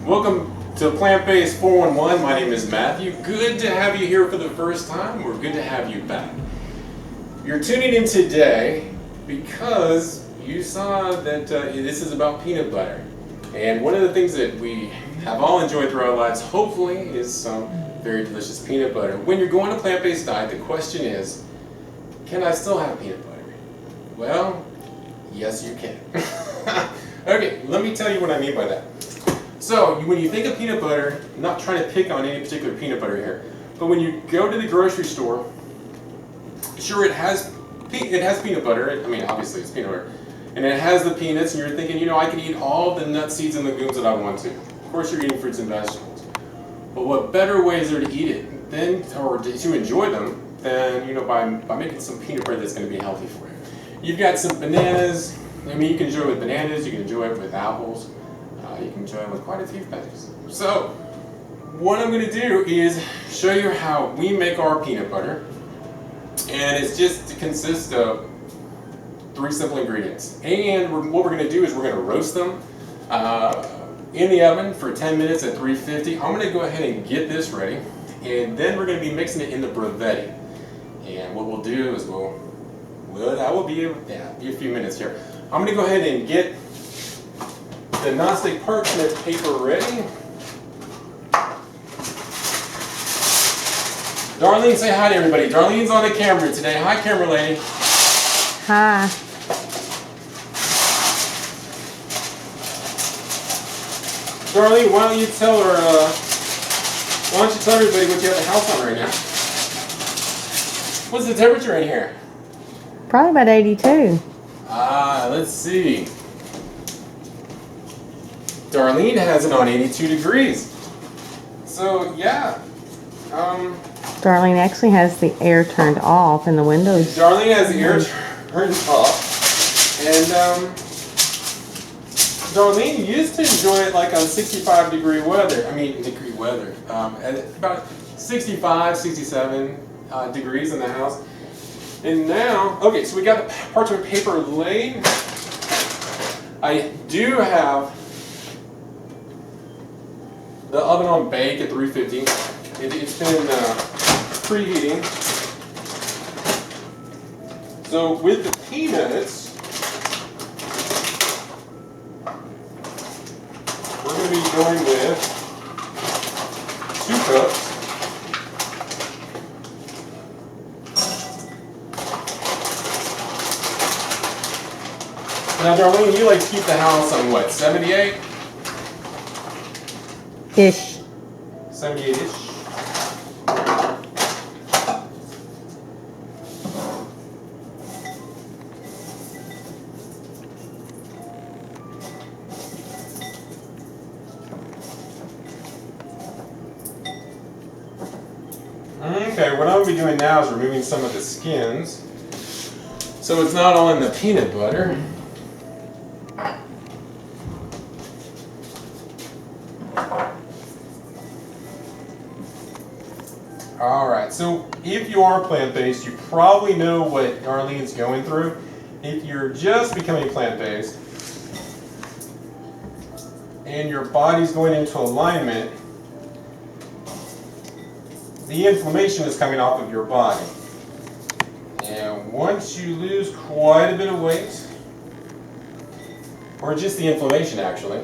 Welcome to Plant-Based 411. My name is Matthew. Good to have you here for the first time. We're good to have you back. You're tuning in today because you saw that this is about peanut butter. And one of the things that we have all enjoyed through our lives, hopefully, is some very delicious peanut butter. When you're going to plant-based diet, the question is, can I still have peanut butter? Well, yes you can. Okay, let me tell you what I mean by that. So, when you think of peanut butter, I'm not trying to pick on any particular peanut butter here, but when you go to the grocery store, sure it has peanut butter, I mean obviously it's peanut butter, and it has the peanuts, and you're thinking, you know, I can eat all the nuts, seeds, and legumes that I want to. Of course you're eating fruits and vegetables. But what better way is there to eat it, than, or to enjoy them, than, you know, by making some peanut butter that's going to be healthy for you. You've got some bananas. I mean, you can enjoy it with bananas, you can enjoy it with apples, you can enjoy it with quite a few things. So, what I'm going to do is show you how we make our peanut butter, and it consists of 3 simple ingredients. And what we're going to do is we're going to roast them in the oven for 10 minutes at 350. I'm going to go ahead and get this ready, and then we're going to be mixing it in the brevetti. And what we'll do is that will be a few minutes here. I'm going to go ahead and get the nonstick parchment paper ready. Darlene, say hi to everybody. Darlene's on the camera today. Hi, camera lady. Hi. Darlene, why don't you tell everybody what you have the house on right now? What's the temperature in here? Probably about 82. Let's see. Darlene has it on 82 degrees. So, yeah. Darlene actually has the air turned off and the windows. Darlene has the air turned off. And, Darlene used to enjoy it like on 65 degree weather. At about 65, 67 degrees in the house. And now, okay, so we got the parchment paper laid. I do have the oven on bake at 350. It's been preheating. So with the peanuts, we're going to be going with 2 cups. Now, Darlene, you like to keep the house on what, 78? Ish. 78-ish. Okay, what I'm going to be doing now is removing some of the skins, so it's not all in the peanut butter. Alright, so if you are plant-based, you probably know what Darlene's going through. If you're just becoming plant-based and your body's going into alignment, the inflammation is coming off of your body. And once you lose quite a bit of weight, or just the inflammation actually,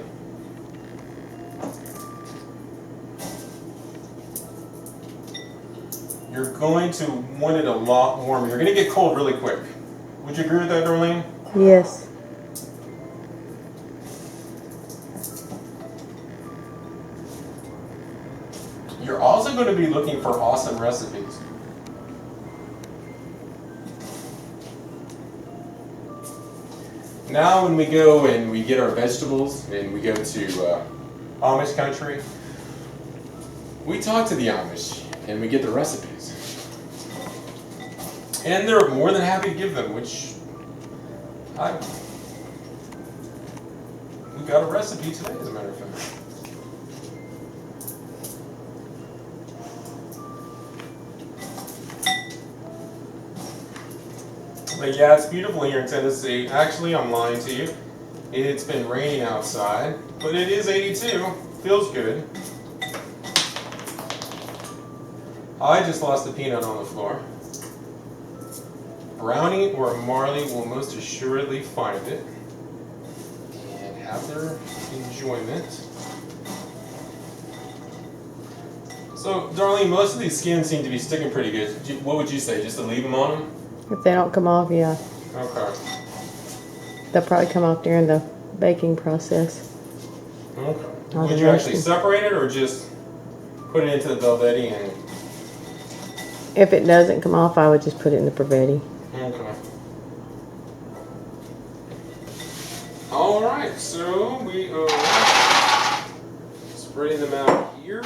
you're going to want it a lot warmer. You're going to get cold really quick. Would you agree with that, Darlene? Yes. You're also going to be looking for awesome recipes. Now when we go and we get our vegetables and we go to Amish country, we talk to the Amish and we get the recipes. And they're more than happy to give them, which we got a recipe today, as a matter of fact. But yeah, it's beautiful here in Tennessee. Actually, I'm lying to you. It's been raining outside. but it is 82. Feels good. I just lost a peanut on the floor. Brownie or Marley will most assuredly find it and have their enjoyment. So, Darlene, most of these skins seem to be sticking pretty good. What would you say? Just to leave them on them? If they don't come off, yeah. Okay. They'll probably come off during the baking process. Okay. Would you actually separate it or just put it into the Velvetti and... If it doesn't come off, I would just put it in the Brevetti. Okay. Alright, so we are spreading them out here.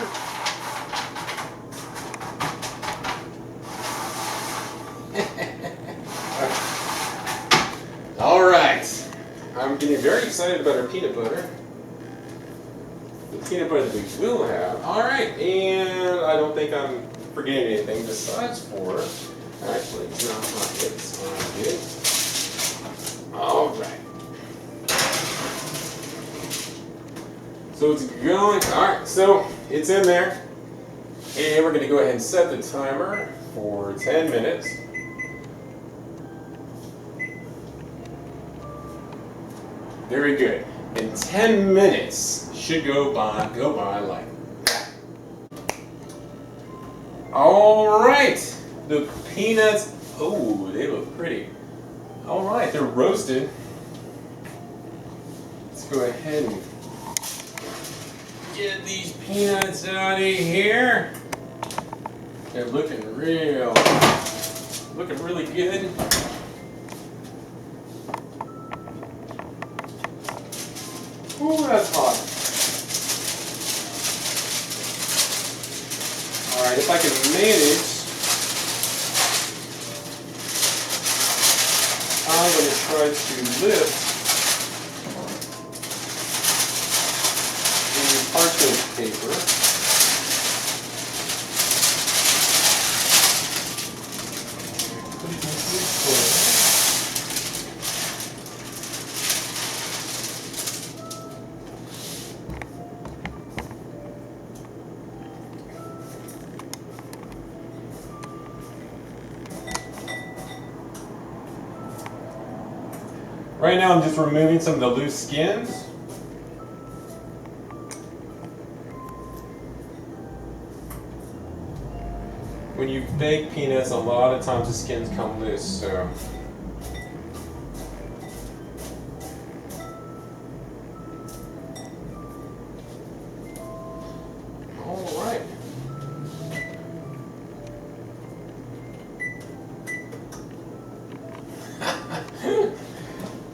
Alright. I'm getting very excited about our peanut butter. The peanut butter that we will have. Alright, and I don't think I'm forgetting anything besides for... Actually, no, not good. It's not good. Alright. So it's going... Alright, so it's in there. And we're going to go ahead and set the timer for 10 minutes. Very good. And 10 minutes should go by like that. All right. The peanuts, oh, they look pretty. All right, they're roasted. Let's go ahead and get these peanuts out of here. They're looking really good. Ooh, that's hot. All right, if I can manage, I'm going to try to lift the parchment paper. Put it into the foil. Right now I'm just removing some of the loose skins. When you bake peanuts, a lot of times the skins come loose, so. All right.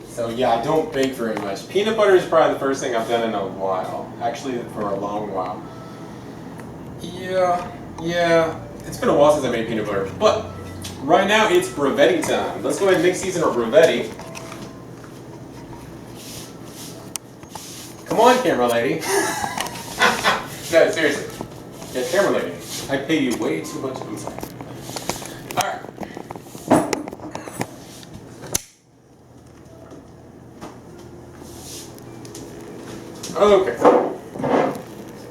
So yeah, I don't bake very much. Peanut butter is probably the first thing I've done in a while. Actually, for a long while. Yeah. It's been a while since I made peanut butter. But right now it's Brevetti time. Let's go ahead and mix these in our Brevetti. Come on, camera lady. No, seriously. Yeah, camera lady. I pay you way too much. I'm sorry. All right. Okay,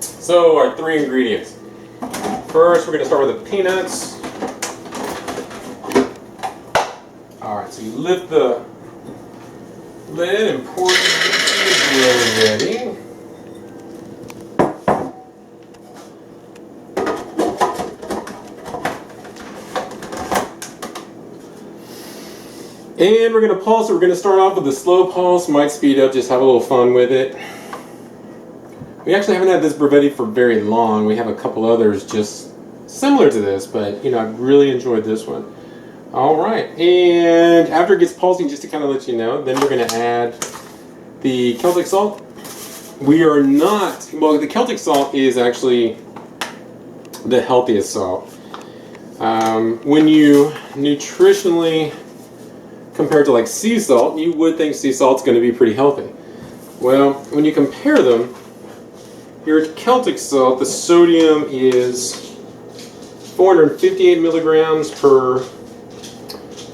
so our three ingredients. First, we're going to start with the peanuts. Alright, so you lift the lid and pour it into the Brevetti. And we're going to pulse it. We're going to start off with a slow pulse. Might speed up, just have a little fun with it. We actually haven't had this Brevetti for very long. We have a couple others just similar to this, but you know, I've really enjoyed this one. All right, and after it gets pulsing, just to kind of let you know, then we're going to add the Celtic salt. We are not, well, the Celtic salt is actually the healthiest salt. When you nutritionally compare to like sea salt, you would think sea salt's going to be pretty healthy. Well, when you compare them, your Celtic salt, the sodium is 458 milligrams for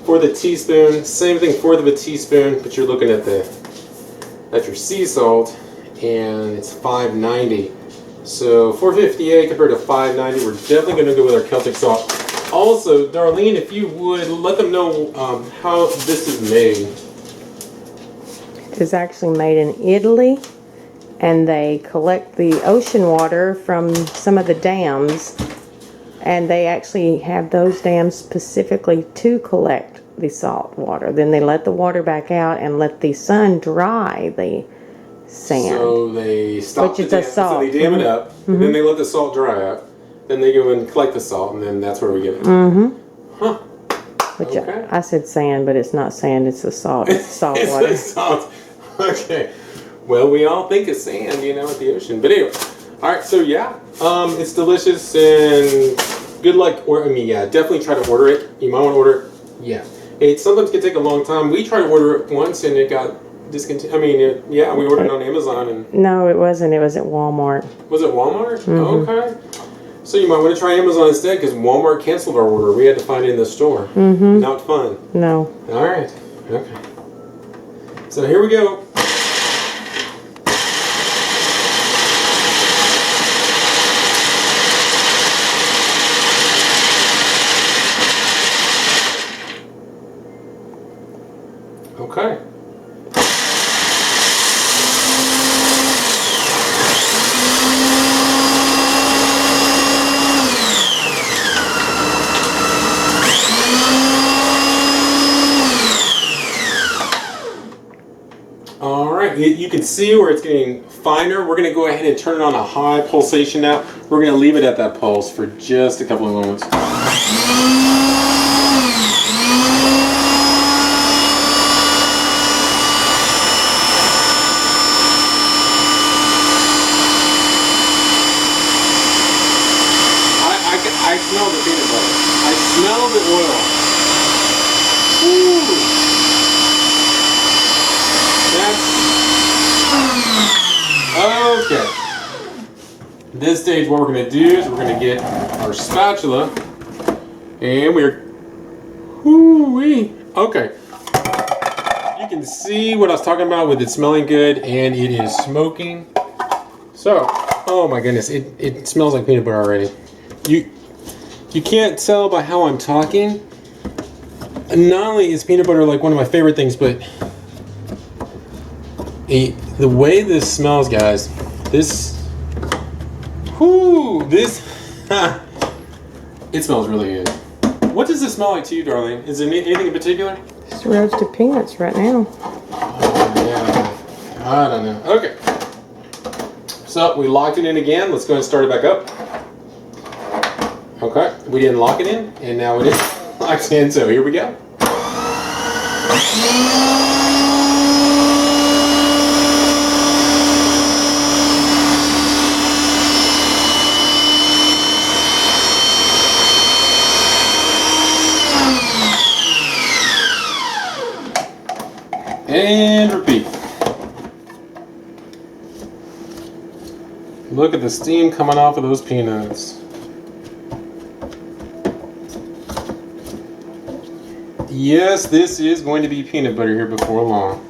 the teaspoon. Same thing, fourth of a teaspoon, but you're looking at your sea salt and it's $5.90. So $4.58 compared to $5.90. We're definitely going to go with our Celtic salt. Also, Darlene, if you would let them know how this is made. It's actually made in Italy, and they collect the ocean water from some of the dams, and they actually have those dams specifically to collect the salt water. Then they let the water back out and let the sun dry the sand. So they stop Which is the salt. So they dam it up, and then they let the salt dry up. Then they go and collect the salt, and then that's where we get it. Huh. Which Okay. I said sand, but it's not sand, it's the salt. It's salt It's water. the salt. Okay. Well, we all think it's sand, you know, at the ocean. But anyway, all right. So yeah, it's delicious and good luck. Yeah, definitely try to order it. You might want to order it. Yeah, it sometimes can take a long time. We tried to order it once and it got discontinued. I mean, yeah, we ordered it on Amazon and. No, it wasn't. It was at Walmart. Was it Walmart? Okay. So you might want to try Amazon instead because Walmart canceled our order. We had to find it in the store. Not fun. No. All right. Okay. So here we go. Okay. All right, you can see where it's getting finer. We're going to go ahead and turn it on a high pulsation now. We're going to leave it at that pulse for just a couple of moments. I smell the peanut butter. I smell the oil. Ooh. That's okay. This stage, what we're going to do is we're going to get our spatula, and we're. Ooh-wee. Okay. You can see what I was talking about with it smelling good, and it is smoking. So, oh my goodness, it smells like peanut butter already. You can't tell by how I'm talking. Not only is peanut butter like one of my favorite things, but the way this smells, guys, it smells really good. What does this smell like to you, darling? Is it anything in particular? Just roasted peanuts right now. Yeah, I don't know. Okay. So we locked it in again. Let's go ahead and start it back up. Okay, we didn't lock it in, and now it is locked in, so here we go. And repeat. Look at the steam coming off of those peanuts. Yes, this is going to be peanut butter here before long.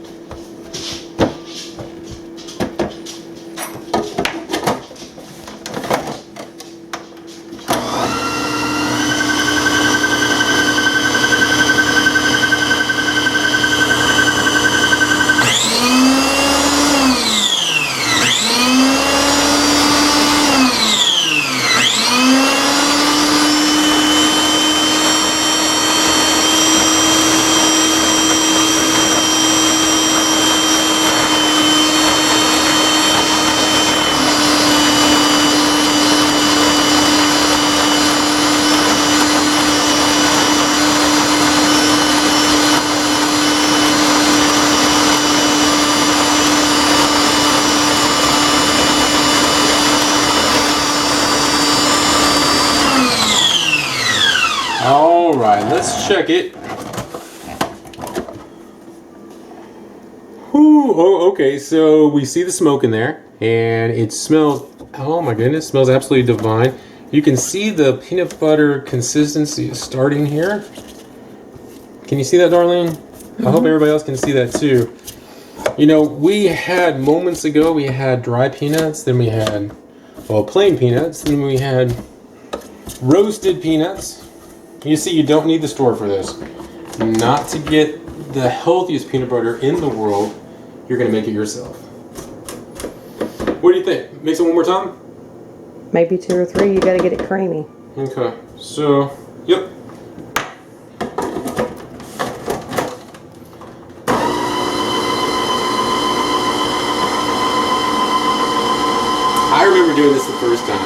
Alright, let's check it. Ooh, oh, okay, so we see the smoke in there, and it smells, oh my goodness, smells absolutely divine. You can see the peanut butter consistency is starting here. Can you see that, Darlene? I hope everybody else can see that too. You know, we had moments ago, we had dry peanuts, then we had, well, plain peanuts, then we had roasted peanuts. You see, you don't need the store for this. Not to get the healthiest peanut butter in the world, you're going to make it yourself. What do you think? Mix it one more time? Maybe 2 or 3. You got to get it creamy. Okay, so, yep. I remember doing this the first time.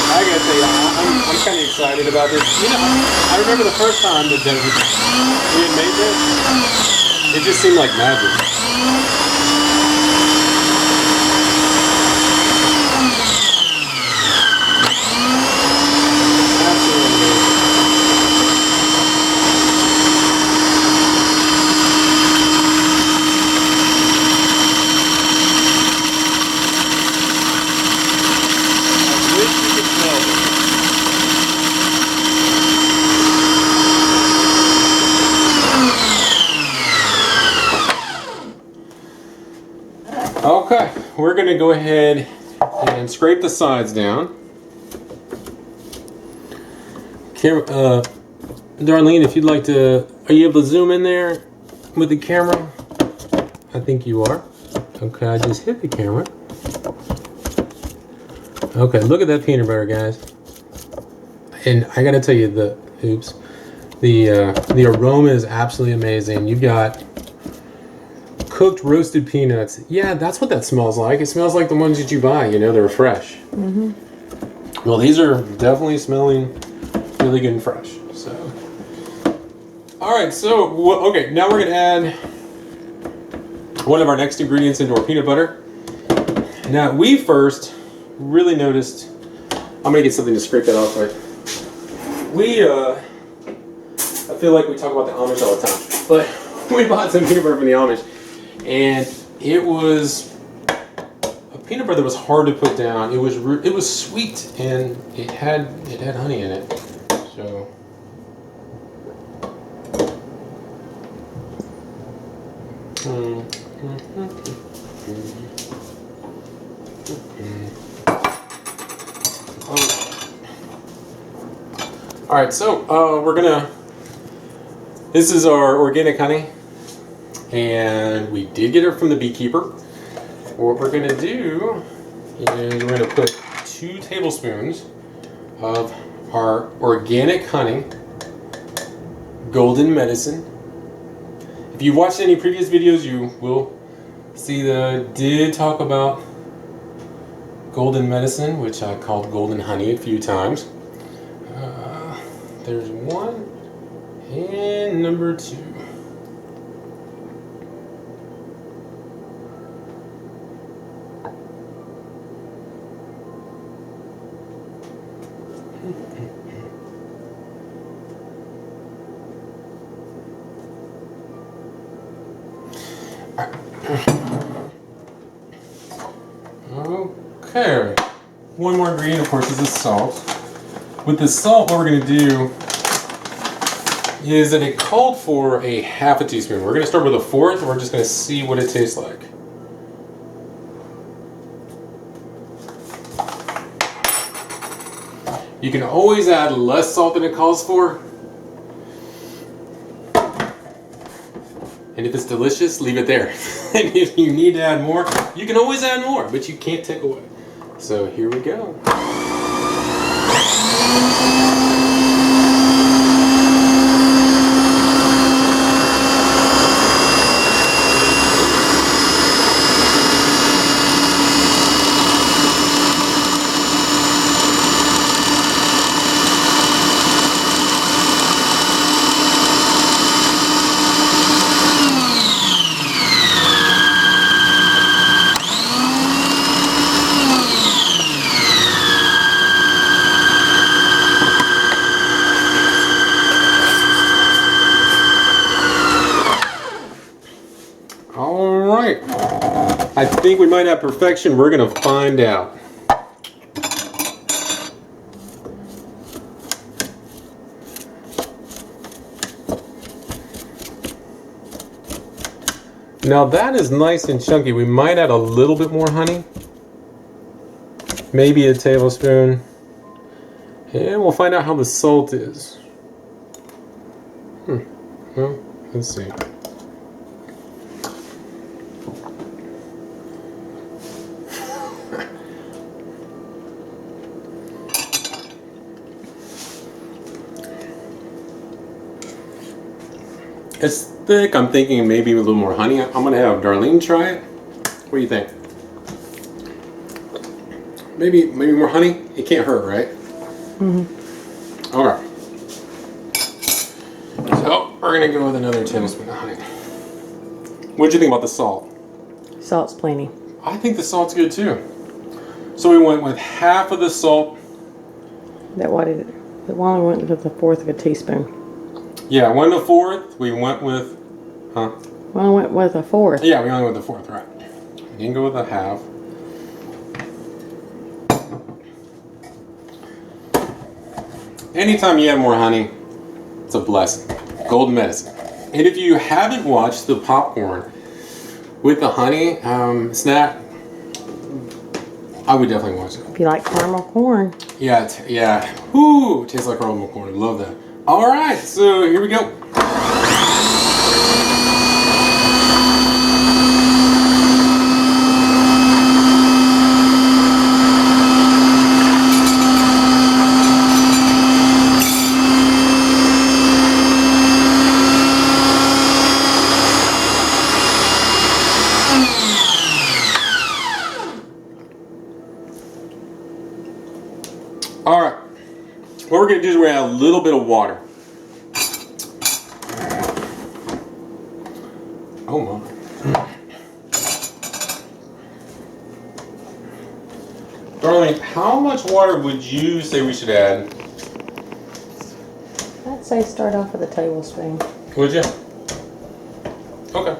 I gotta tell you, I'm kind of excited about this. You know, I remember the first time that we had made this. It just seemed like magic. Okay, we're going to go ahead and scrape the sides down. Darlene, if you'd like to, are you able to zoom in there with the camera? I think you are. Okay, I just hit the camera. Okay, look at that peanut butter, guys. And I got to tell you, the aroma is absolutely amazing. You've got cooked roasted peanuts. Yeah, that's what that smells like. It smells like the ones that you buy, you know, they're fresh. Mm-hmm. Well, these are definitely smelling really good and fresh. So, all right, so, okay, now we're gonna add one of our next ingredients into our peanut butter. Now, we first really noticed, I'm gonna get something to scrape that off with. I feel like we talk about the Amish all the time, but we bought some peanut butter from the Amish. And it was a peanut butter that was hard to put down. It was sweet and it had honey in it. So all right, so this is our organic honey. And we did get it from the beekeeper. What we're going to do is we're going to put 2 tablespoons of our organic honey, golden medicine. If you've watched any previous videos, you will see that I did talk about golden medicine, which I called golden honey a few times. There's 1 and number 2. Okay, one more ingredient, of course, is the salt. With the salt, what we're going to do is that it called for a half a teaspoon. We're going to start with a 1/4, and we're just going to see what it tastes like. You can always add less salt than it calls for. And if it's delicious, leave it there. And if you need to add more, you can always add more, but you can't take away. So here we go. All right. I think we might have perfection. We're gonna find out. Now that is nice and chunky. We might add a little bit more honey. Maybe a tablespoon. And we'll find out how the salt is. Well, let's see. It's thick. I'm thinking maybe a little more honey. I'm gonna have Darlene try it. What do you think? Maybe more honey? It can't hurt, right? Mm-hmm. All right. So we're gonna go with another tablespoon of honey. What'd you think about the salt? Salt's plenty. I think the salt's good too. So we went with half of the salt. That only went with a fourth of a teaspoon. Yeah, 1 1/4. We went with, huh? We only went with a fourth. Yeah, we only went with a fourth, right? You can go with a half. Anytime you add more honey, it's a blessing. Golden medicine. And if you haven't watched the popcorn with the honey snack, I would definitely watch it. If you like caramel corn. Yeah, yeah. Whoo, tastes like caramel corn. Love that. All right, so here we go. All right, what we're gonna do is we're gonna add a little bit of water. Oh my. Darling, how much water would you say we should add? I'd say start off with a tablespoon. Would you? Okay,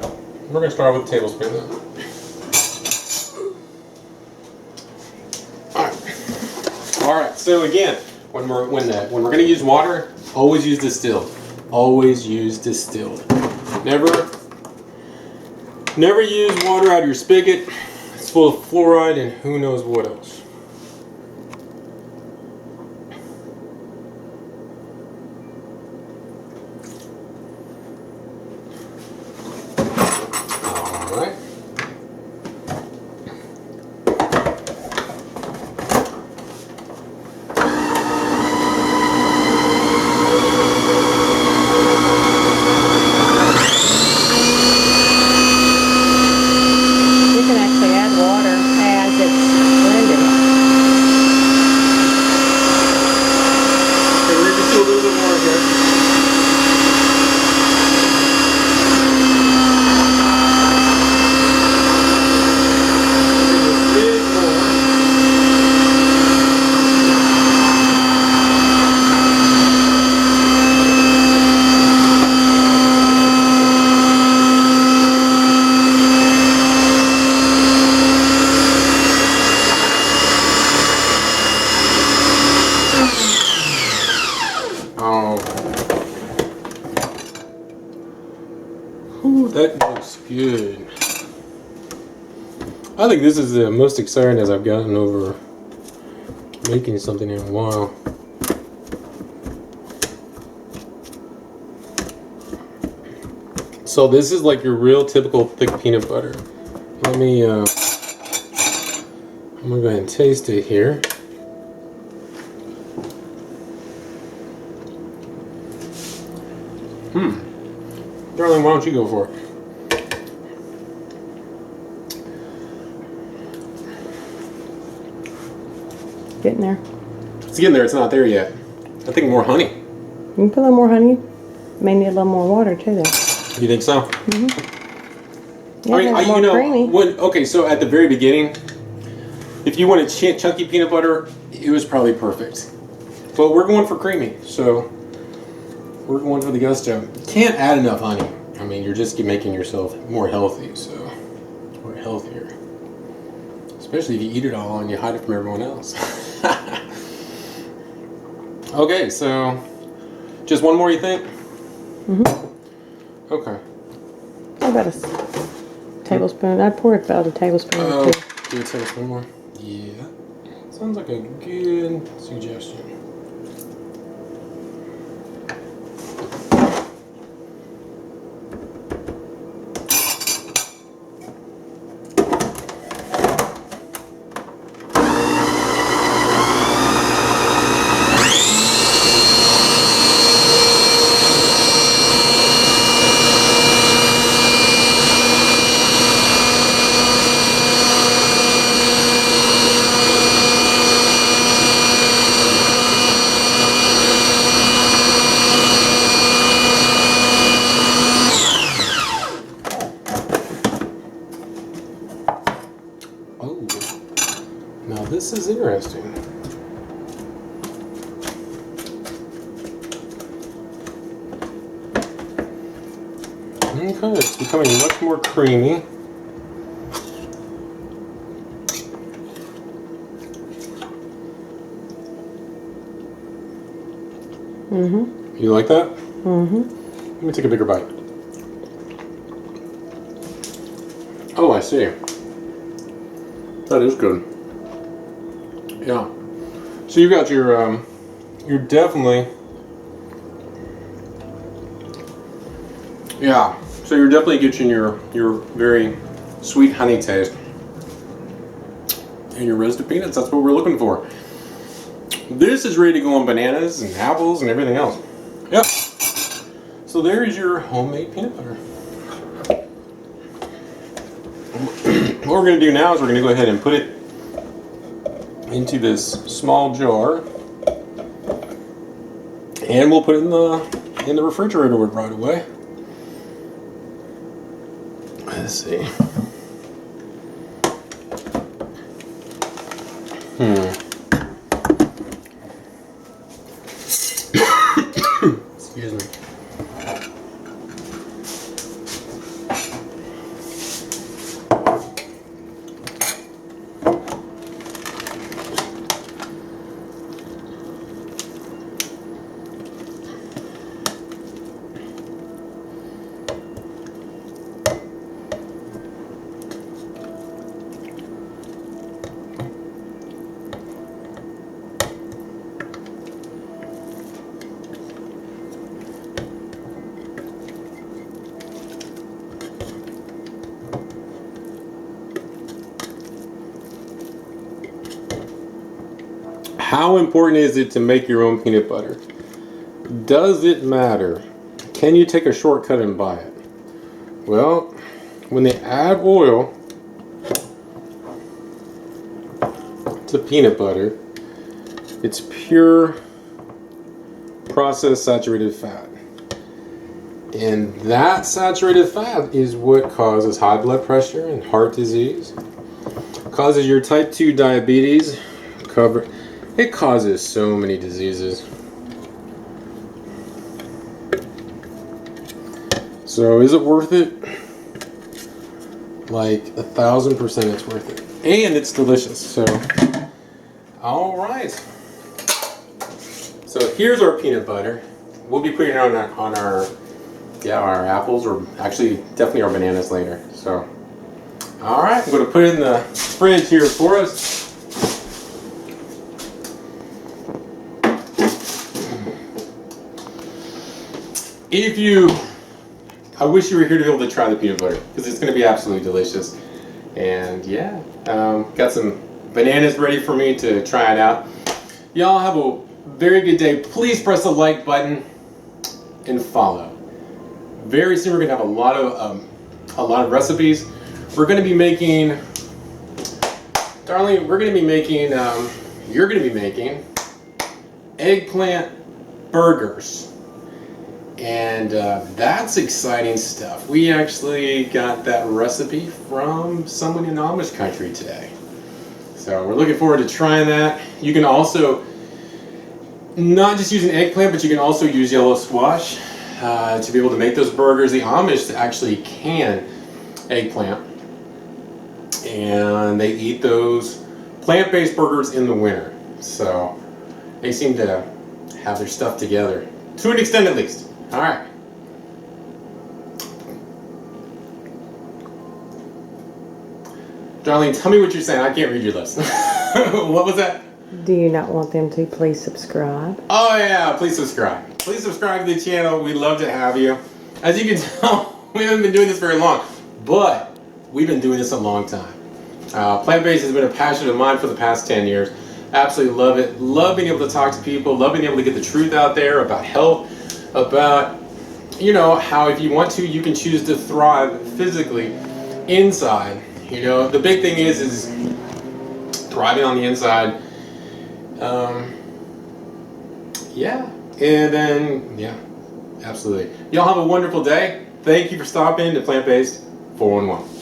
we're gonna start with a tablespoon then. All right. So again, when we're gonna use water, always use distilled. Always use distilled. Never use water out of your spigot. It's full of fluoride and who knows what else. All right. Ooh, that looks good. I think this is the most exciting as I've gotten over making something in a while. So this is like your real typical thick peanut butter. Let me, I'm gonna go ahead and taste it here. Darling, why don't you go for it? Getting there. It's getting there, it's not there yet. I think more honey. You can put a little more honey. May need a little more water too, though. You think so? Mm-hmm. Yeah, I mean, more creamy. Okay, so at the very beginning, if you wanted chunky peanut butter, it was probably perfect. But we're going for creamy, so we're going for the gusto. Can't add enough honey. I mean, you're just making yourself more healthy, so, or healthier. Especially if you eat it all and you hide it from everyone else. Okay, so just one more, you think? Mm-hmm. Okay. About a tablespoon. I'd pour about a tablespoon or two. Do a tablespoon more? Yeah. Sounds like a good suggestion. Oh, now this is interesting. Okay, it's becoming much more creamy. Mm-hmm. You like that? Mm-hmm. Let me take a bigger bite. Oh, I see. That is good. Yeah. So you got your, you're definitely, yeah. So you're definitely getting your very sweet honey taste and your roasted peanuts. That's what we're looking for. This is ready to go on bananas and apples and everything else. Yep. So there is your homemade peanut butter. What we're going to do now is we're going to go ahead and put it into this small jar, and we'll put it in the refrigerator right away. Let's see. Excuse me. How important is it to make your own peanut butter? Does it matter? Can you take a shortcut and buy it? Well, when they add oil to peanut butter, it's pure processed saturated fat. And that saturated fat is what causes high blood pressure and heart disease, causes your type 2 diabetes, it causes so many diseases. So is it worth it? Like 1,000% it's worth it. And it's delicious, so. All right. So here's our peanut butter. We'll be putting it on our apples, or actually definitely our bananas later. So, all right, I'm going to put it in the fridge here for us. I wish you were here to be able to try the peanut butter, because it's going to be absolutely delicious. And yeah, got some bananas ready for me to try it out. Y'all have a very good day. Please press the like button and follow. Very soon we're going to have a lot of recipes. We're going to be making, darling, you're going to be making eggplant burgers. And that's exciting stuff. We actually got that recipe from someone in Amish country today. So we're looking forward to trying that. You can also, not just use an eggplant, but you can also use yellow squash. to be able to make those burgers. The Amish actually can eggplant, and they eat those plant-based burgers in the winter. So they seem to have their stuff together, to an extent at least. All right. Darlene, tell me what you're saying. I can't read your lips. What was that? Do you not want them to please subscribe? Oh yeah, please subscribe. Please subscribe to the channel. We'd love to have you. As you can tell, we haven't been doing this very long, but we've been doing this a long time. Plant-based has been a passion of mine for the past 10 years. Absolutely love it. Love being able to talk to people. Love being able to get the truth out there about health, about, you know, how if you want to, you can choose to thrive physically inside. You know, the big thing is thriving on the inside. Yeah, and then, yeah, absolutely. Y'all have a wonderful day. Thank you for stopping to Plant-Based 411.